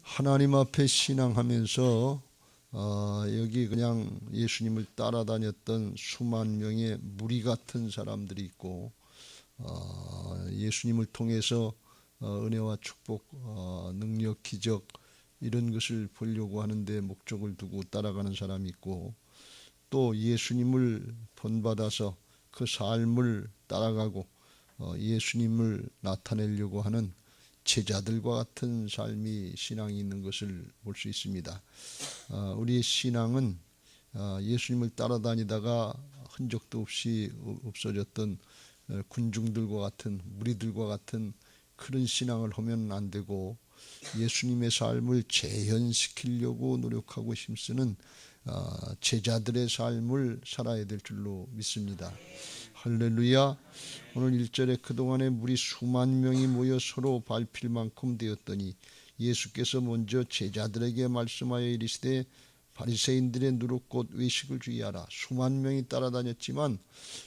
하나님 앞에 신앙하면서 여기 그냥 예수님을 따라다녔던 수만 명의 무리 같은 사람들이 있고 예수님을 통해서 은혜와 축복, 능력, 기적 이런 것을 보려고 하는데 목적을 두고 따라가는 사람이 있고, 또 예수님을 본받아서 그 삶을 따라가고 예수님을 나타내려고 하는 제자들과 같은 삶이 신앙이 있는 것을 볼 수 있습니다. 우리의 신앙은 예수님을 따라다니다가 흔적도 없이 없어졌던 군중들과 같은 무리들과 같은 그런 신앙을 하면 안 되고, 예수님의 삶을 재현시키려고 노력하고 힘쓰는 제자들의 삶을 살아야 될 줄로 믿습니다. 할렐루야. 오늘 1절에 그동안에 무리 수만 명이 모여 서로 밟힐 만큼 되었더니 예수께서 먼저 제자들에게 말씀하여 이르시되 바리새인들의 누룩곧 외식을 주의하라. 수만 명이 따라다녔지만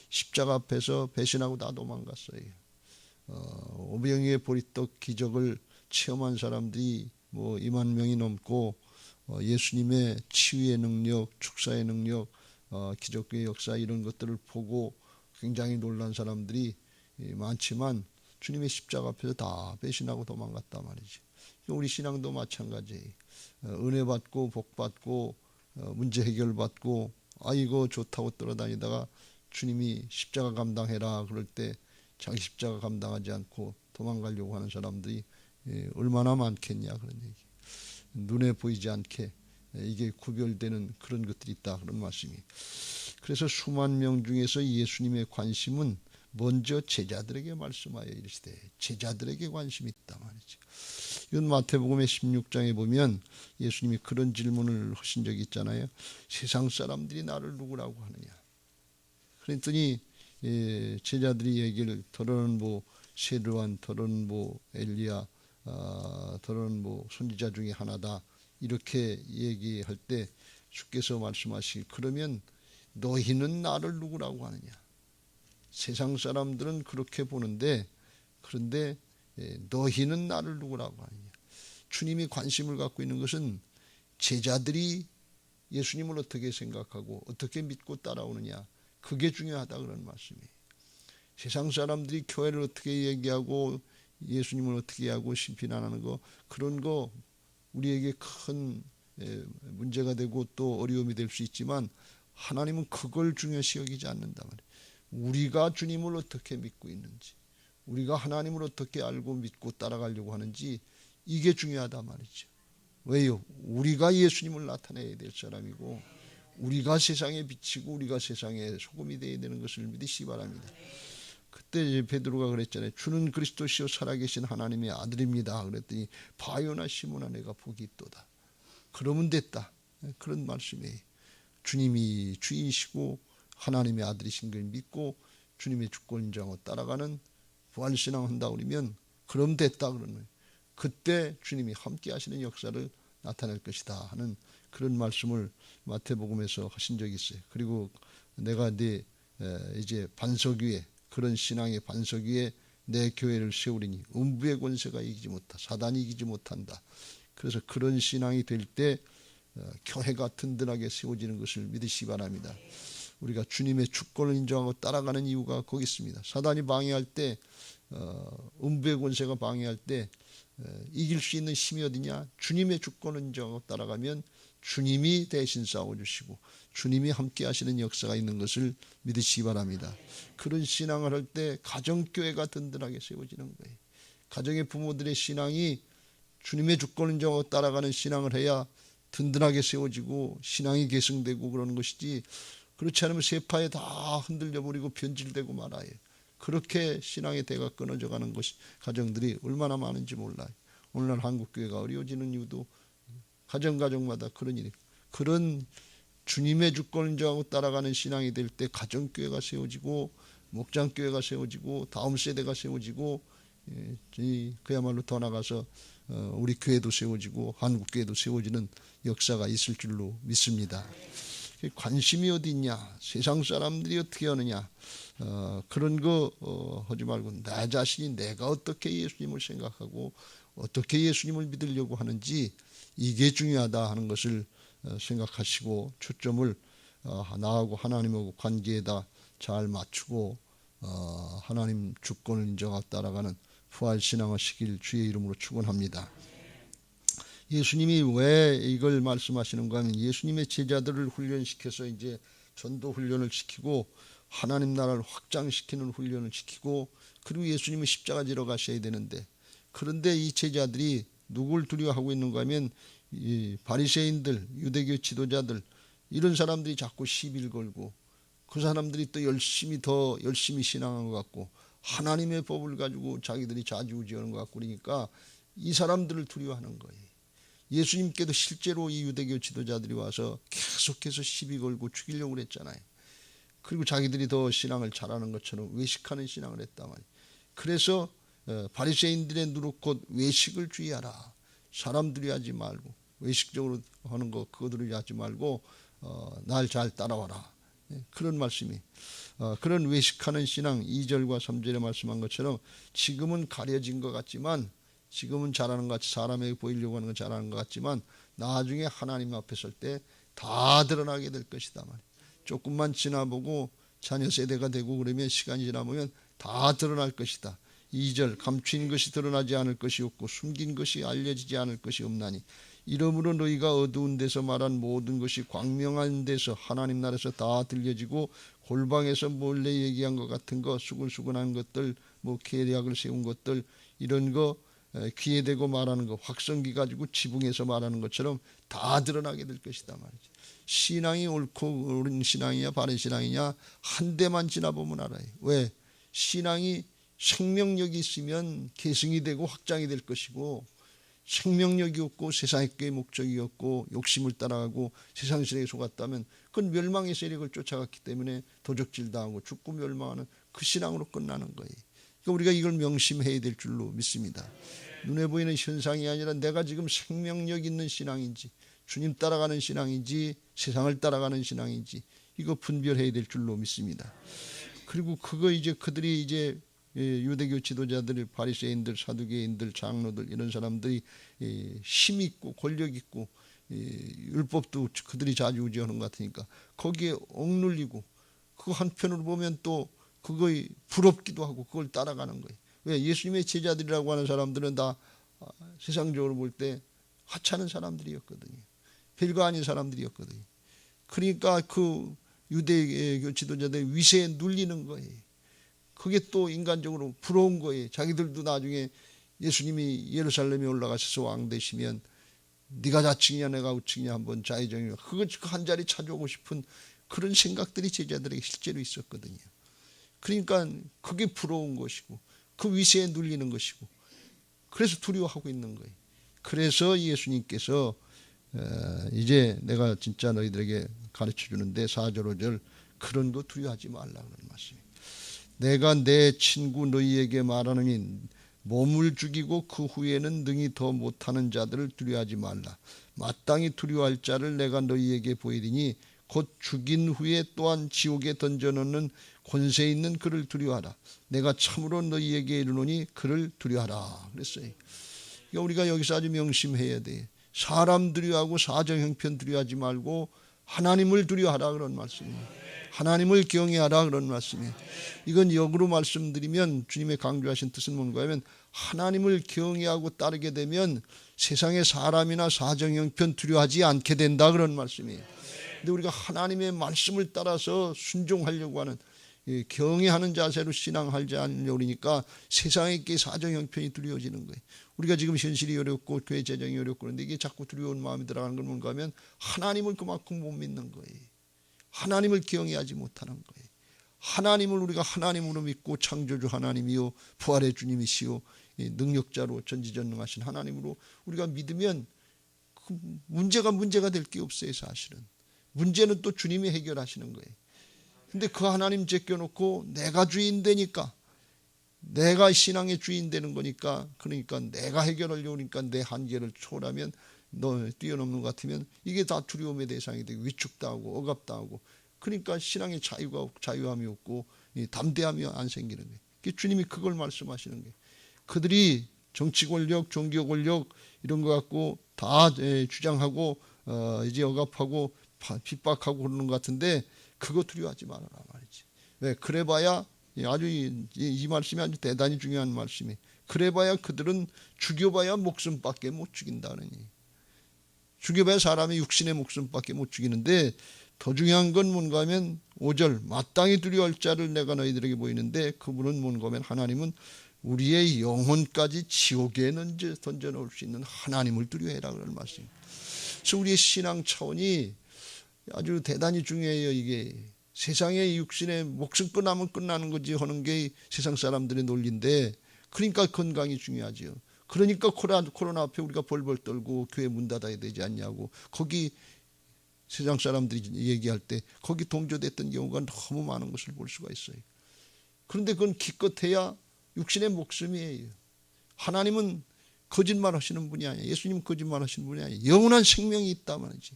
십자가 앞에서 배신하고 다 도망갔어요. 오병이의 보리떡 기적을 체험한 사람들이 2만 명이 넘고, 예수님의 치유의 능력, 축사의 능력, 기적의 역사 이런 것들을 보고 굉장히 놀란 사람들이 많지만 주님의 십자가 앞에서 다 배신하고 도망갔단 말이지. 우리 신앙도 마찬가지예요. 은혜 받고 복 받고 문제 해결 받고 이거 좋다고 떠나다니다가 주님이 십자가 감당해라 그럴 때 자기 십자가 감당하지 않고 도망가려고 하는 사람들이 얼마나 많겠냐 그런 얘기. 눈에 보이지 않게 이게 구별되는 그런 것들이 있다 그런 말씀이. 그래서 수만 명 중에서 예수님의 관심은 먼저 제자들에게 말씀하여 이르시되, 제자들에게 관심이 있다 말이죠. 이건 마태복음의 16장에 보면 예수님이 그런 질문을 하신 적이 있잖아요. 세상 사람들이 나를 누구라고 하느냐. 그랬더니 제자들이 얘기를, 더러는 세르완, 더러는 엘리야, 더러는 선지자 중에 하나다 이렇게 얘기할 때 주께서 말씀하시기, 그러면 너희는 나를 누구라고 하느냐. 세상 사람들은 그렇게 보는데, 그런데 너희는 나를 누구라고 하느냐. 주님이 관심을 갖고 있는 것은 제자들이 예수님을 어떻게 생각하고 어떻게 믿고 따라오느냐, 그게 중요하다 그런 말씀이에요. 세상 사람들이 교회를 어떻게 얘기하고 예수님을 어떻게 하고 비난하는 거, 그런 거 우리에게 큰 문제가 되고 또 어려움이 될 수 있지만, 하나님은 그걸 중요시 여기지 않는다 말이에요. 우리가 주님을 어떻게 믿고 있는지, 우리가 하나님을 어떻게 알고 믿고 따라가려고 하는지, 이게 중요하다 말이죠. 왜요? 우리가 예수님을 나타내야 될 사람이고, 우리가 세상에 비치고 우리가 세상에 소금이 되어야 되는 것을 믿으시기 바랍니다. 그때 베드로가 그랬잖아요. 주는 그리스도시요 살아계신 하나님의 아들입니다. 그랬더니 바요나 시몬아 내가 복이 있도다. 그러면 됐다. 그런 말씀이에요. 주님이 주인이시고 하나님의 아들이신 걸 믿고 주님의 주권 인정하고 따라가는 부활신앙 한다 그러면 그럼 됐다 그러는 거예요. 그때 주님이 함께 하시는 역사를 나타낼 것이다 하는 그런 말씀을 마태복음에서 하신 적이 있어요. 그리고 내가 이제 반석 위에, 그런 신앙의 반석 위에 내 교회를 세우리니 음부의 권세가 이기지 못한다. 사단이 이기지 못한다. 그래서 그런 신앙이 될 때 교회가 든든하게 세워지는 것을 믿으시기 바랍니다. 우리가 주님의 주권을 인정하고 따라가는 이유가 거기 있습니다. 사단이 방해할 때, 음부의 권세가 방해할 때 이길 수 있는 힘이 어디냐? 주님의 주권을 인정하고 따라가면 주님이 대신 싸워주시고 주님이 함께 하시는 역사가 있는 것을 믿으시기 바랍니다. 그런 신앙을 할 때 가정교회가 든든하게 세워지는 거예요. 가정의 부모들의 신앙이 주님의 주권을 인정하고 따라가는 신앙을 해야 든든하게 세워지고 신앙이 계승되고 그러는 것이지, 그렇지 않으면 세파에 다 흔들려 버리고 변질되고 말아요. 그렇게 신앙의 대가 끊어져 가는 것이 가정들이 얼마나 많은지 몰라요. 오늘날 한국교회가 어려워지는 이유도 가정마다 그런 일이에요. 그런 주님의 주권을 인정하고 따라가는 신앙이 될 때 가정교회가 세워지고 목장교회가 세워지고 다음 세대가 세워지고, 그야말로 더 나가서 우리 교회도 세워지고 한국교회도 세워지는 역사가 있을 줄로 믿습니다. 관심이 어디 있냐, 세상 사람들이 어떻게 하느냐, 그런 거 하지 말고 나 자신이 내가 어떻게 예수님을 생각하고 어떻게 예수님을 믿으려고 하는지 이게 중요하다 하는 것을 생각하시고 초점을 나하고 하나님하고 관계에다 잘 맞추고 하나님 주권을 인정하고 따라가는 부활신앙하시길 주의 이름으로 축원합니다. 예수님이 왜 이걸 말씀하시는가 하면 예수님의 제자들을 훈련시켜서 이제 전도 훈련을 시키고 하나님 나라를 확장시키는 훈련을 시키고 그리고 예수님은 십자가 지러 가셔야 되는데 그런데 이 제자들이 누굴 두려워하고 있는가 하면 이 바리새인들, 유대교 지도자들 이런 사람들이 자꾸 시비를 걸고 그 사람들이 또 더 열심히 신앙한 것 같고 하나님의 법을 가지고 자기들이 좌지우지하는 것 같고 그러니까 이 사람들을 두려워하는 거예요. 예수님께도 실제로 이 유대교 지도자들이 와서 계속해서 시비 걸고 죽이려고 그랬잖아요. 그리고 자기들이 더 신앙을 잘하는 것처럼 외식하는 신앙을 했단 말이에요. 그래서 바리새인들의 누룩 곧 외식을 주의하라. 사람들이 하지 말고 외식적으로 하는 거 그거들이 하지 말고 날 잘 따라와라. 그런 말씀이 그런 외식하는 신앙 2절과 3절에 말씀한 것처럼 지금은 가려진 것 같지만 지금은 잘하는 것 같이 사람에게 보이려고 하는 건 잘하는 것 같지만 나중에 하나님 앞에 설 때 다 드러나게 될 것이다 말이에요. 조금만 지나보고 자녀 세대가 되고 그러면 시간이 지나보면 다 드러날 것이다. 2절 감추인 것이 드러나지 않을 것이 없고 숨긴 것이 알려지지 않을 것이 없나니 이러므로 너희가 어두운 데서 말한 모든 것이 광명한 데서 하나님 나라에서 다 들려지고 골방에서 몰래 얘기한 것 같은 거 수근수근한 것들 뭐 계략을 세운 것들 이런 거 귀에 대고 말하는 거 확성기 가지고 지붕에서 말하는 것처럼 다 드러나게 될 것이다 말이지. 신앙이 옳고 옳은 신앙이냐 바른 신앙이냐 한 대만 지나보면 알아요. 왜? 신앙이 생명력이 있으면 계승이 되고 확장이 될 것이고 생명력이 없고 세상의 목적이 없고 욕심을 따라가고 세상 세력에 속았다면 그건 멸망의 세력을 쫓아갔기 때문에 도적질당하고 죽고 멸망하는 그 신앙으로 끝나는 거예요. 그러니까 우리가 이걸 명심해야 될 줄로 믿습니다. 눈에 보이는 현상이 아니라 내가 지금 생명력 있는 신앙인지 주님 따라가는 신앙인지 세상을 따라가는 신앙인지 이거 분별해야 될 줄로 믿습니다. 그리고 그거 이제 그들이 이제 유대교 지도자들, 바리새인들, 사두개인들, 장로들 이런 사람들이 힘 있고 권력 있고 율법도 그들이 좌지우지하는 것 같으니까 거기에 억눌리고 그 한편으로 보면 또 그거 부럽기도 하고 그걸 따라가는 거예요. 왜? 예수님의 제자들이라고 하는 사람들은 다 세상적으로 볼 때 하찮은 사람들이었거든요. 별거 아닌 사람들이었거든요. 그러니까 그 유대교 지도자들의 위세에 눌리는 거예요. 그게 또 인간적으로 부러운 거예요. 자기들도 나중에 예수님이 예루살렘에 올라가셔서 왕 되시면 네가 좌측이냐 내가 우측이냐 한번 좌회전이냐 그거 한 자리 찾아오고 싶은 그런 생각들이 제자들에게 실제로 있었거든요. 그러니까 그게 부러운 것이고 그 위세에 눌리는 것이고 그래서 두려워하고 있는 거예요. 그래서 예수님께서 이제 내가 진짜 너희들에게 가르쳐 주는데 4절 5절 그런 거 두려워하지 말라 그런 말씀이에요. 내가 내 친구 너희에게 말하노니 몸을 죽이고 그 후에는 능히 더 못하는 자들을 두려워하지 말라. 마땅히 두려워할 자를 내가 너희에게 보이리니 곧 죽인 후에 또한 지옥에 던져놓는 권세 있는 그를 두려워하라. 내가 참으로 너희에게 이르노니 그를 두려워하라 그랬어요. 그러니까 우리가 여기서 아주 명심해야 돼. 사람 두려워하고 사정 형편 두려워하지 말고 하나님을 두려워하라 그런 말씀이에요. 하나님을 경외하라 그런 말씀이에요. 이건 역으로 말씀드리면 주님의 강조하신 뜻은 뭔가 하면 하나님을 경외하고 따르게 되면 세상의 사람이나 사정 형편 두려워하지 않게 된다 그런 말씀이에요. 근데 우리가 하나님의 말씀을 따라서 순종하려고 하는 경외하는 자세로 신앙하지 않으려고 그러니까 세상의 사정 형편이 두려워지는 거예요. 우리가 지금 현실이 어렵고 교회 재정이 어렵고 그런데 이게 자꾸 두려운 마음이 들어가는 건 뭔가 하면 하나님을 그만큼 못 믿는 거예요. 하나님을 경외하지 못하는 거예요. 하나님을 우리가 하나님으로 믿고 창조주 하나님이요 부활의 주님이시요 능력자로 전지전능하신 하나님으로 우리가 믿으면 그 문제가 될 게 없어요. 사실은 문제는 또 주님이 해결하시는 거예요. 근데 그 하나님 제껴놓고 내가 주인 되니까 내가 신앙의 주인 되는 거니까 그러니까 내가 해결하려고 하니까 내 한계를 초월하면 너 뛰어넘는 것 같으면 이게 다 두려움의 대상이 되고 위축당하고 억압당하고 그러니까 신앙의 자유함이 없고 담대함이 안 생기는 거예요. 주님이 그걸 말씀하시는 거예요. 그들이 정치 권력, 종교 권력 이런 거 갖고 다 주장하고 이제 억압하고 핍박하고 그러는 것 같은데 그거 두려워하지 말아라 말이지. 왜? 그래봐야 아주 이 말씀이 아주 대단히 중요한 말씀이. 그래봐야 그들은 죽여봐야 목숨밖에 못 죽인다느니. 죽여봐야 사람의 육신의 목숨밖에 못 죽이는데 더 중요한 건 뭔가 하면 5절 마땅히 두려워할 자를 내가 너희들에게 보이는데 그분은 뭔가 하면 하나님은 우리의 영혼까지 지옥에 던져놓을 수 있는 하나님을 두려워해라 그런 말씀입니다. 그래서 우리의 신앙 차원이 아주 대단히 중요해요. 이게 세상의 육신의 목숨 끝나면 끝나는 거지 하는 게 세상 사람들의 논리인데 그러니까 건강이 중요하죠. 그러니까 코로나 앞에 우리가 벌벌 떨고 교회 문 닫아야 되지 않냐고 거기 세상 사람들이 얘기할 때 거기 동조됐던 경우가 너무 많은 것을 볼 수가 있어요. 그런데 그건 기껏해야 육신의 목숨이에요. 하나님은 거짓말 하시는 분이 아니에요. 예수님은 거짓말 하시는 분이 아니에요. 영원한 생명이 있다 말이지.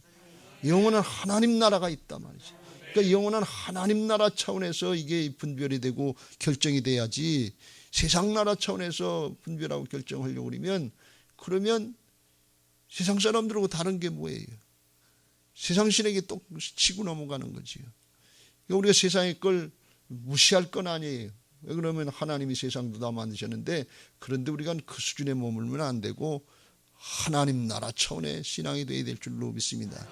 영원한 하나님 나라가 있다 말이지. 그러니까 영원한 하나님 나라 차원에서 이게 분별이 되고 결정이 돼야지 세상 나라 차원에서 분별하고 결정하려고 그러면 세상 사람들하고 다른 게 뭐예요? 세상 신에게 또 치고 넘어가는 거지요. 그러니까 우리가 세상의 걸 무시할 건 아니에요. 왜 그러면 하나님이 세상도 다 만드셨는데 그런데 우리가 그 수준에 머물면 안 되고 하나님 나라 차원의 신앙이 되어야 될 줄로 믿습니다.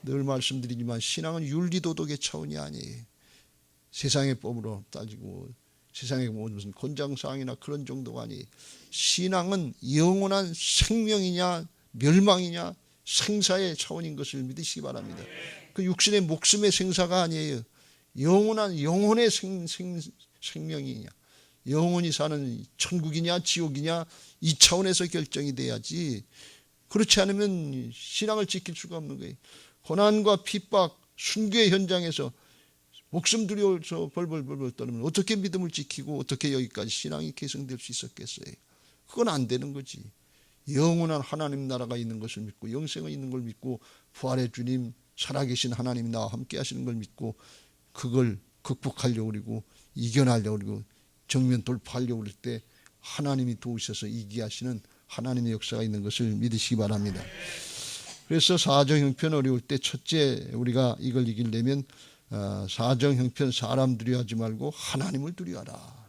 늘 말씀드리지만 신앙은 윤리도덕의 차원이 아니에요. 세상의 법으로 따지고 세상에 무슨 권장사항이나 그런 정도가 아니에요. 신앙은 영원한 생명이냐 멸망이냐 생사의 차원인 것을 믿으시기 바랍니다. 그 육신의 목숨의 생사가 아니에요. 영원한 영혼의 생명이냐 영원히 사는 천국이냐 지옥이냐 이 차원에서 결정이 돼야지 그렇지 않으면 신앙을 지킬 수가 없는 거예요. 고난과 핍박 순교의 현장에서 목숨 두려워서 벌벌 떨면 어떻게 믿음을 지키고 어떻게 여기까지 신앙이 계승될 수 있었겠어요. 그건 안 되는 거지. 영원한 하나님 나라가 있는 것을 믿고 영생이 있는 걸 믿고 부활의 주님 살아계신 하나님이 나와 함께 하시는 걸 믿고 그걸 극복하려고 그러고 이겨내려고 그러고 정면 돌파하려고 그럴 때 하나님이 도우셔서 이기게 하시는 하나님의 역사가 있는 것을 믿으시기 바랍니다. 그래서 사정 형편 어려울 때 첫째 우리가 이걸 이기려면 사정 형편 사람 두려워하지 말고 하나님을 두려워하라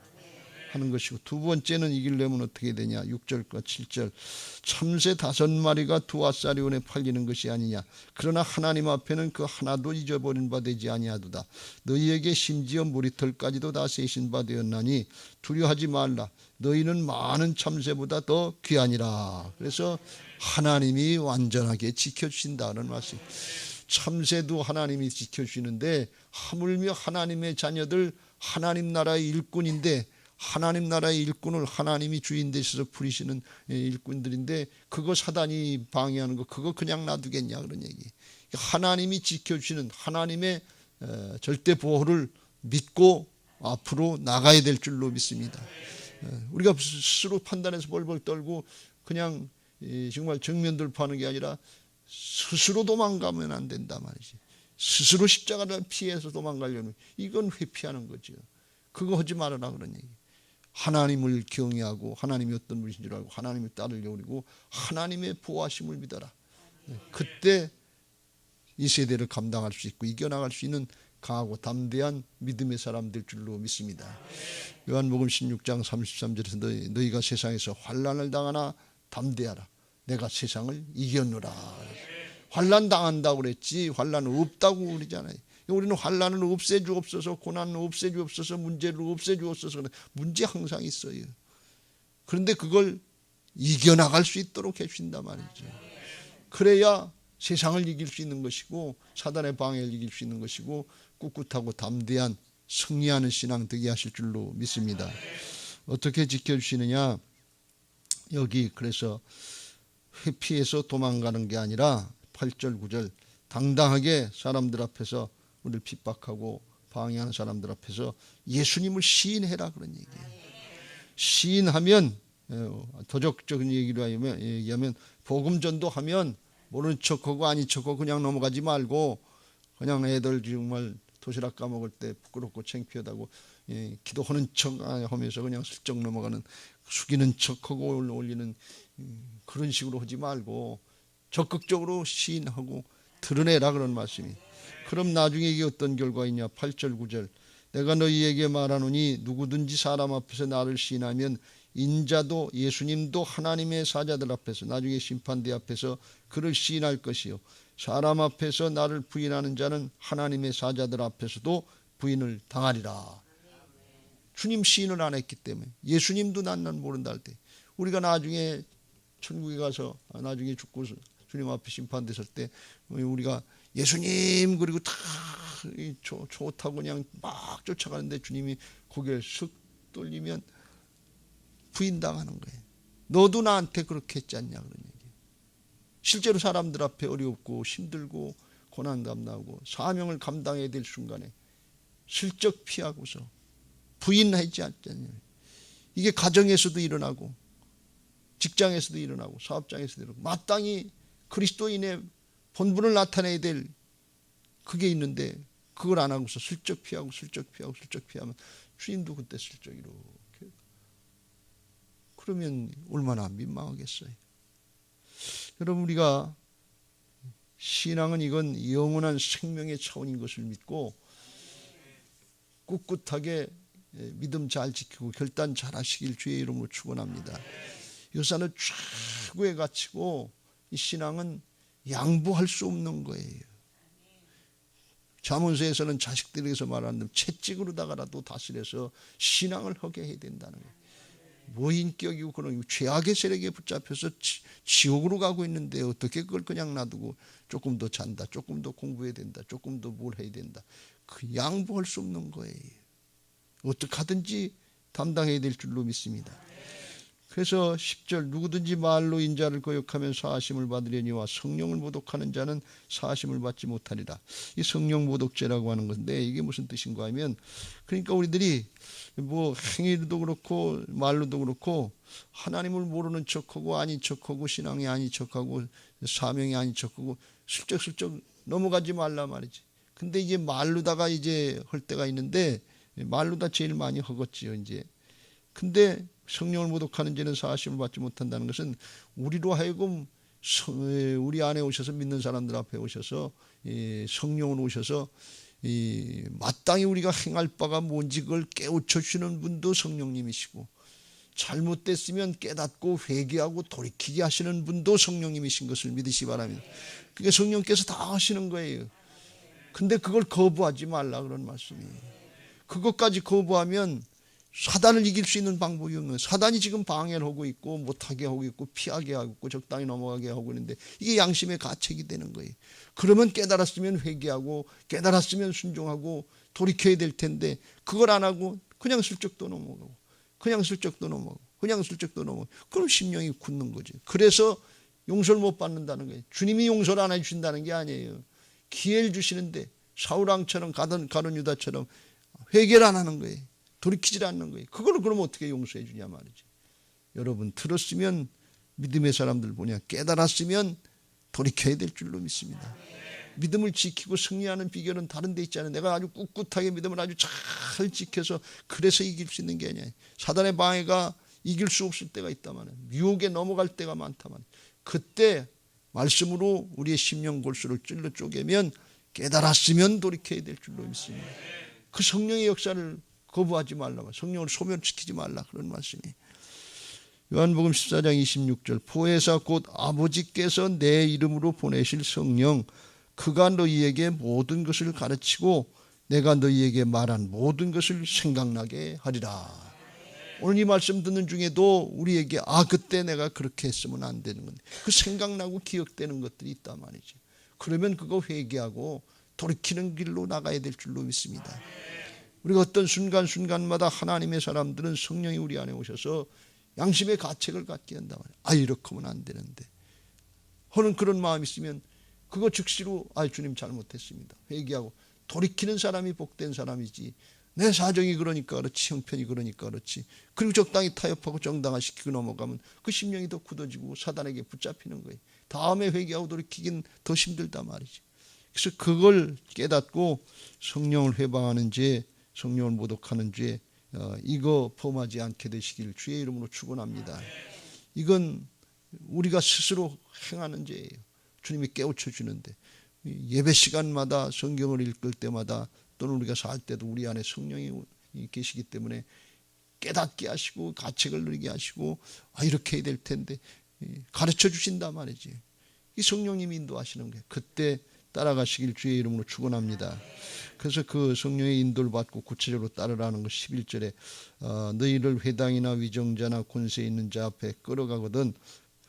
하는 것이고 두 번째는 이기려면 어떻게 되냐 6절과 7절 참새 5마리가 2앗사리온에 팔리는 것이 아니냐 그러나 하나님 앞에는 그 하나도 잊어버린 바 되지 아니하도다 너희에게 심지어 머리털까지도 다 세신 바 되었나니 두려워하지 말라 너희는 많은 참새보다 더 귀하니라. 그래서 하나님이 완전하게 지켜주신다는 말씀. 참새도 하나님이 지켜주시는데 하물며 하나님의 자녀들 하나님 나라의 일꾼인데 하나님 나라의 일꾼을 하나님이 주인 되셔서 부리시는 일꾼들인데 그거 사단이 방해하는 거 그거 그냥 놔두겠냐 그런 얘기. 하나님이 지켜주시는 하나님의 절대 보호를 믿고 앞으로 나가야 될 줄로 믿습니다. 우리가 스스로 판단해서 벌벌 떨고 그냥 정말 정면 돌파하는 게 아니라 스스로 도망가면 안 된다 말이지. 스스로 십자가를 피해서 도망가려면 이건 회피하는 거죠. 그거 하지 말아라 그런 얘기. 하나님을 경외하고 하나님이 어떤 분이신 줄 알고 하나님을 따르려고 그러고 하나님의 보호하심을 믿어라. 그때 이 세대를 감당할 수 있고 이겨나갈 수 있는 강하고 담대한 믿음의 사람 될 줄로 믿습니다. 요한복음 16장 33절에서 너희가 세상에서 환난을 당하나 담대하라. 내가 세상을 이겼노라. 환난 당한다고 그랬지 환난은 없다고 그러잖아요. 우리는 환난을 없애주옵소서 고난을 없애주옵소서 문제를 없애주옵소서 문제 항상 있어요. 그런데 그걸 이겨나갈 수 있도록 해주신단 말이죠. 그래야 세상을 이길 수 있는 것이고 사단의 방해를 이길 수 있는 것이고 꿋꿋하고 담대한 승리하는 신앙 되게 하실 줄로 믿습니다. 어떻게 지켜주시느냐 여기 그래서 회피해서 도망가는 게 아니라 8절 9절 당당하게 사람들 앞에서 우리를 핍박하고 방해하는 사람들 앞에서 예수님을 시인해라 그런 얘기예요. 시인하면 도적적인 얘기로 얘기하면 복음 전도하면 모르는 척하고 아닌 척하고 그냥 넘어가지 말고 그냥 애들 정말 도시락 까먹을 때 부끄럽고 창피하다고 기도하는 척 하면서 그냥 슬쩍 넘어가는, 숙이는 척하고 올리는 그런 식으로 하지 말고 적극적으로 시인하고 드러내라, 그런 말씀이. 그럼 나중에 이게 어떤 결과이냐. 8절 9절 내가 너희에게 말하노니 누구든지 사람 앞에서 나를 시인하면 인자도 예수님도 하나님의 사자들 앞에서 나중에 심판대 앞에서 그를 시인할 것이요 사람 앞에서 나를 부인하는 자는 하나님의 사자들 앞에서도 부인을 당하리라. 주님 시인을 안 했기 때문에. 예수님도 난 모른다 할 때, 우리가 나중에 천국에 가서 나중에 죽고 주님 앞에 심판됐을 때 우리가 예수님 그리고 다 좋다고 그냥 막 쫓아가는데 주님이 고개를 쓱 돌리면 부인당하는 거예요. 너도 나한테 그렇게 했지 않냐, 그런 얘기예요. 실제로 사람들 앞에 어렵고 힘들고 고난 감당하고 사명을 감당해야 될 순간에 슬쩍 피하고서 부인하지 않냐. 이게 가정에서도 일어나고 직장에서도 일어나고 사업장에서도 일어나고 마땅히 그리스도인의 본분을 나타내야 될 그게 있는데 그걸 안 하고서 슬쩍 피하고 슬쩍 피하고 슬쩍 피하면 주님도 그때 슬쩍 이렇게, 그러면 얼마나 민망하겠어요. 여러분, 우리가 신앙은 이건 영원한 생명의 차원인 것을 믿고 꿋꿋하게 믿음 잘 지키고 결단 잘 하시길 주의 이름으로 축원합니다. 이것은 최고의 가치고 이 신앙은 양보할 수 없는 거예요. 잠언서에서는 자식들에게서 말하는 채찍으로다가라도 다스려서 신앙을 하게 해야 된다는 거예요. 무인격이고 그런 죄악의 세력에 붙잡혀서 지옥으로 가고 있는데 어떻게 그걸 그냥 놔두고 조금 더 잔다, 조금 더 공부해야 된다, 조금 더 뭘 해야 된다. 그 양보할 수 없는 거예요. 어떻게 하든지 담당해야 될 줄로 믿습니다. 그래서 10절 누구든지 말로 인자를 거역하면 사하심을 받으려니와 성령을 모독하는 자는 사하심을 받지 못하리라. 이 성령 모독죄라고 하는 건데 이게 무슨 뜻인가 하면, 그러니까 우리들이 뭐 행위로도 그렇고 말로도 그렇고 하나님을 모르는 척하고 아닌 척하고 신앙이 아닌 척하고 사명이 아닌 척하고 슬쩍슬쩍 넘어가지 말라 말이지. 근데 이제 말로다가 이제 할 때가 있는데 말로다 제일 많이 하겠지요 이제. 근데 성령을 모독하는 자는 사하심을 받지 못한다는 것은 우리로 하여금 우리 안에 오셔서 믿는 사람들 앞에 오셔서 성령으로 오셔서 마땅히 우리가 행할 바가 뭔지 그걸 깨우쳐 주시는 분도 성령님이시고, 잘못됐으면 깨닫고 회개하고 돌이키게 하시는 분도 성령님이신 것을 믿으시기 바랍니다. 그게 성령께서 다 하시는 거예요. 근데 그걸 거부하지 말라, 그런 말씀이에요. 그것까지 거부하면 사단을 이길 수 있는 방법이 없는 거예요. 사단이 지금 방해를 하고 있고 못하게 하고 있고 피하게 하고 있고 적당히 넘어가게 하고 있는데 이게 양심의 가책이 되는 거예요. 그러면 깨달았으면 회개하고 깨달았으면 순종하고 돌이켜야 될 텐데 그걸 안 하고 그냥 슬쩍도 넘어가고 그냥 슬쩍도 넘어가고 그냥 슬쩍도 넘어가고, 그럼 심령이 굳는 거죠. 그래서 용서를 못 받는다는 거예요. 주님이 용서를 안 해주신다는 게 아니에요. 기회를 주시는데 사울왕처럼 가룟 유다처럼 회개를 안 하는 거예요. 돌이키질 않는 거예요. 그걸 그럼 어떻게 용서해 주냐 말이지. 여러분, 들었으면 믿음의 사람들 뭐냐, 깨달았으면 돌이켜야 될 줄로 믿습니다. 믿음을 지키고 승리하는 비결은 다른 데 있잖아요. 내가 아주 꿋꿋하게 믿음을 아주 잘 지켜서 그래서 이길 수 있는 게 아니야. 사단의 방해가 이길 수 없을 때가 있다만, 유혹에 넘어갈 때가 많다만, 그때 말씀으로 우리의 심령 골수를 찔러 쪼개면 깨달았으면 돌이켜야 될 줄로 믿습니다. 그 성령의 역사를 거부하지 말라, 성령을 소멸시키지 말라, 그런 말씀이. 요한복음 14장 26절 보혜사 곧 아버지께서 내 이름으로 보내실 성령 그가 너희에게 모든 것을 가르치고 내가 너희에게 말한 모든 것을 생각나게 하리라. 오늘 이 말씀 듣는 중에도 우리에게 그때 내가 그렇게 했으면 안 되는 건데 그 생각나고 기억되는 것들이 있단 말이죠. 그러면 그거 회개하고 돌이키는 길로 나가야 될 줄로 믿습니다. 우리가 어떤 순간순간마다 하나님의 사람들은 성령이 우리 안에 오셔서 양심의 가책을 갖게 한다 말이야. 이렇게 하면 안 되는데 하는 그런 마음이 있으면 그거 즉시로 주님 잘못했습니다. 회개하고 돌이키는 사람이 복된 사람이지, 내 사정이 그러니까 그렇지, 형편이 그러니까 그렇지, 그리고 적당히 타협하고 정당화시키고 넘어가면 그 심령이 더 굳어지고 사단에게 붙잡히는 거예요. 다음에 회개하고 돌이키긴 더 힘들단 말이지. 그래서 그걸 깨닫고 성령을 회방하는 죄, 성령을 모독하는 죄, 이거 범하지 않게 되시길 주의 이름으로 축원합니다. 이건 우리가 스스로 행하는 죄예요. 주님이 깨우쳐 주는데 예배 시간마다 성경을 읽을 때마다 또는 우리가 살 때도 우리 안에 성령이 계시기 때문에 깨닫게 하시고 가책을 누리게 하시고 이렇게 해야 될 텐데 가르쳐 주신단 말이지. 이 성령님이 인도하시는 거예요. 그때 따라가시길 주의 이름으로 축원합니다. 그래서 그 성령의 인도를 받고 구체적으로 따르라는 것 11절에 너희를 회당이나 위정자나 권세 있는 자 앞에 끌어가거든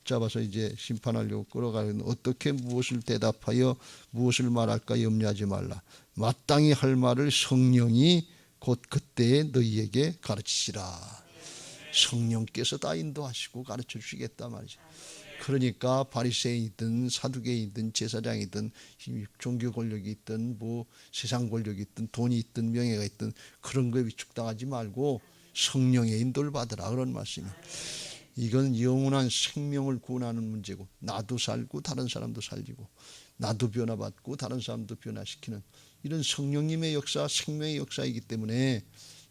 잡아서 이제 심판하려고 끌어가거든 어떻게 무엇을 대답하여 무엇을 말할까 염려하지 말라. 마땅히 할 말을 성령이 곧 그때에 너희에게 가르치시라. 성령께서 다 인도하시고 가르쳐 주시겠다 말이죠. 그러니까 바리새인이든 사두개인이든 제사장이든 종교 권력이 있든 뭐 세상 권력이 있든 돈이 있든 명예가 있든 그런 거에 위축당하지 말고 성령의 인도를 받으라 그런 말씀이에요. 이건 영원한 생명을 구원하는 문제고 나도 살고 다른 사람도 살리고 나도 변화받고 다른 사람도 변화시키는 이런 성령님의 역사, 생명의 역사이기 때문에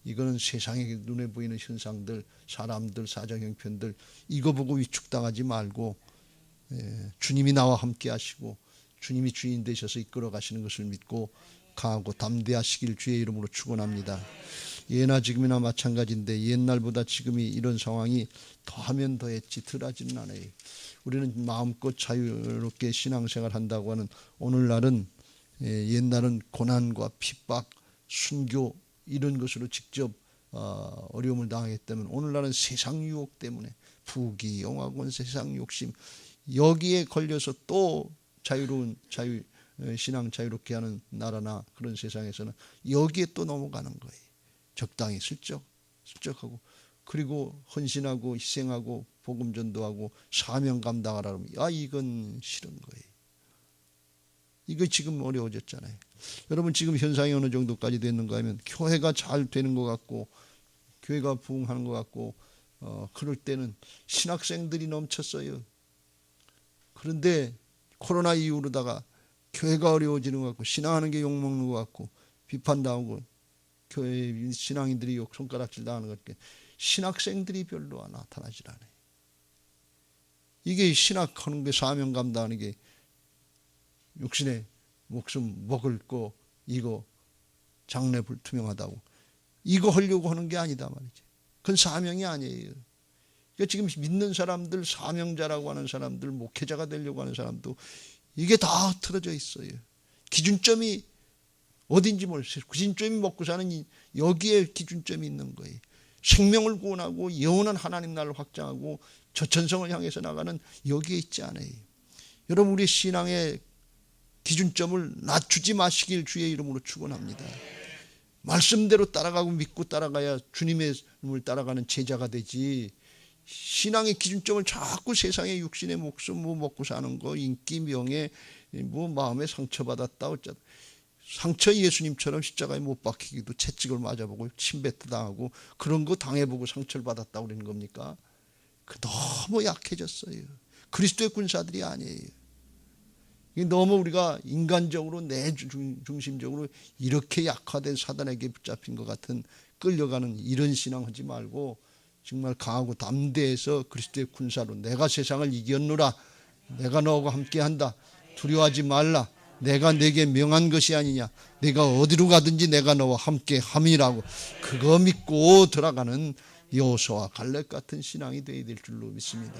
이거는 세상에 눈에 보이는 현상들, 사람들, 사정 형편들 이거 보고 위축당하지 말고 주님이 나와 함께 하시고 주님이 주인 되셔서 이끌어 가시는 것을 믿고 강하고 담대하시길 주의 이름으로 축원합니다. 예나 지금이나 마찬가지인데 옛날보다 지금이 이런 상황이 더하면 더했지 덜하지는 않아요. 우리는 마음껏 자유롭게 신앙생활 한다고 하는 오늘날은 옛날은 고난과 핍박, 순교 이런 것으로 직접 어려움을 당하겠다면 오늘날은 세상 유혹 때문에 부귀, 영화권, 세상 욕심 여기에 걸려서 또 자유로운 신앙 자유롭게 하는 나라나 그런 세상에서는 여기에 또 넘어가는 거예요. 적당히 슬쩍하고 그리고 헌신하고 희생하고 복음 전도하고 사명 감당하라 그러면 이건 싫은 거예요. 이거 지금 어려워졌잖아요. 여러분 지금 현상이 어느 정도까지 됐는가 하면 교회가 잘 되는 것 같고 교회가 부흥하는 것 같고 그럴 때는 신학생들이 넘쳤어요. 그런데 코로나 이후로다가 교회가 어려워지는 것 같고 신앙하는 게 욕먹는 것 같고 비판당하고 교회 신앙인들이 손가락질 당하는 것 같고 신학생들이 별로 나타나질 않아요. 이게 신학하는 게 사명 감당하는 게 육신의 목숨 먹을 거 이거 장래 불투명하다고 이거 하려고 하는 게 아니다 말이지. 그건 사명이 아니에요. 그러니까 지금 믿는 사람들 사명자라고 하는 사람들 목회자가 되려고 하는 사람도 이게 다 틀어져 있어요. 기준점이 어딘지 모르겠어요. 기준점이 먹고 사는 여기에 기준점이 있는 거예요. 생명을 구원하고 영원한 하나님 나라를 확장하고 저천성을 향해서 나가는 여기에 있지 않아요. 여러분 우리 신앙의 기준점을 낮추지 마시길 주의 이름으로 축원합니다. 말씀대로 따라가고 믿고 따라가야 주님의 이름을 따라가는 제자가 되지 신앙의 기준점을 자꾸 세상의 육신의 목숨 뭐 먹고 사는 거 인기 명예 뭐 마음에 상처받았다 어쩌다 상처 예수님처럼 십자가에 못 박히기도 채찍을 맞아보고 침뱉어 당하고 그런 거 당해보고 상처를 받았다고 그러는 겁니까? 그 너무 약해졌어요. 그리스도의 군사들이 아니에요. 너무 우리가 인간적으로 내 중심적으로 이렇게 약화된 사단에게 붙잡힌 것 같은 끌려가는 이런 신앙 하지 말고 정말 강하고 담대해서 그리스도의 군사로 내가 세상을 이겼노라. 내가 너하고 함께한다. 두려워하지 말라. 내가 내게 명한 것이 아니냐. 내가 어디로 가든지 내가 너와 함께함이라고 그거 믿고 들어가는 여호수아와 갈렙 같은 신앙이 되어야 될 줄로 믿습니다.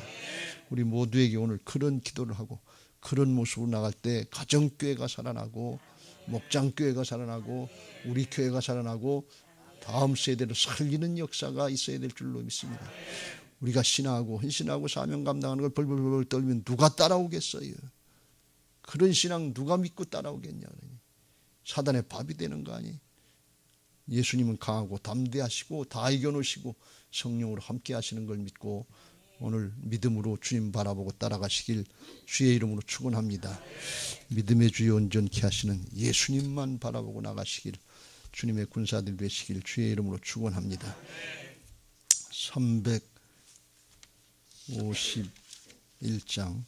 우리 모두에게 오늘 그런 기도를 하고 그런 모습으로 나갈 때 가정교회가 살아나고 목장교회가 살아나고 우리 교회가 살아나고 다음 세대를 살리는 역사가 있어야 될 줄로 믿습니다. 우리가 신앙하고 헌신하고 사명 감당하는 걸 벌벌벌 떨면 누가 따라오겠어요? 그런 신앙 누가 믿고 따라오겠냐? 사단의 밥이 되는 거 아니? 예수님은 강하고 담대하시고 다 이겨놓으시고 성령으로 함께 하시는 걸 믿고 오늘 믿음으로 주님 바라보고 따라가시길 주의 이름으로 축원합니다. 믿음의 주여 온전케 하시는 예수님만 바라보고 나가시길 주님의 군사들 되시길 주의 이름으로 축원합니다. 351장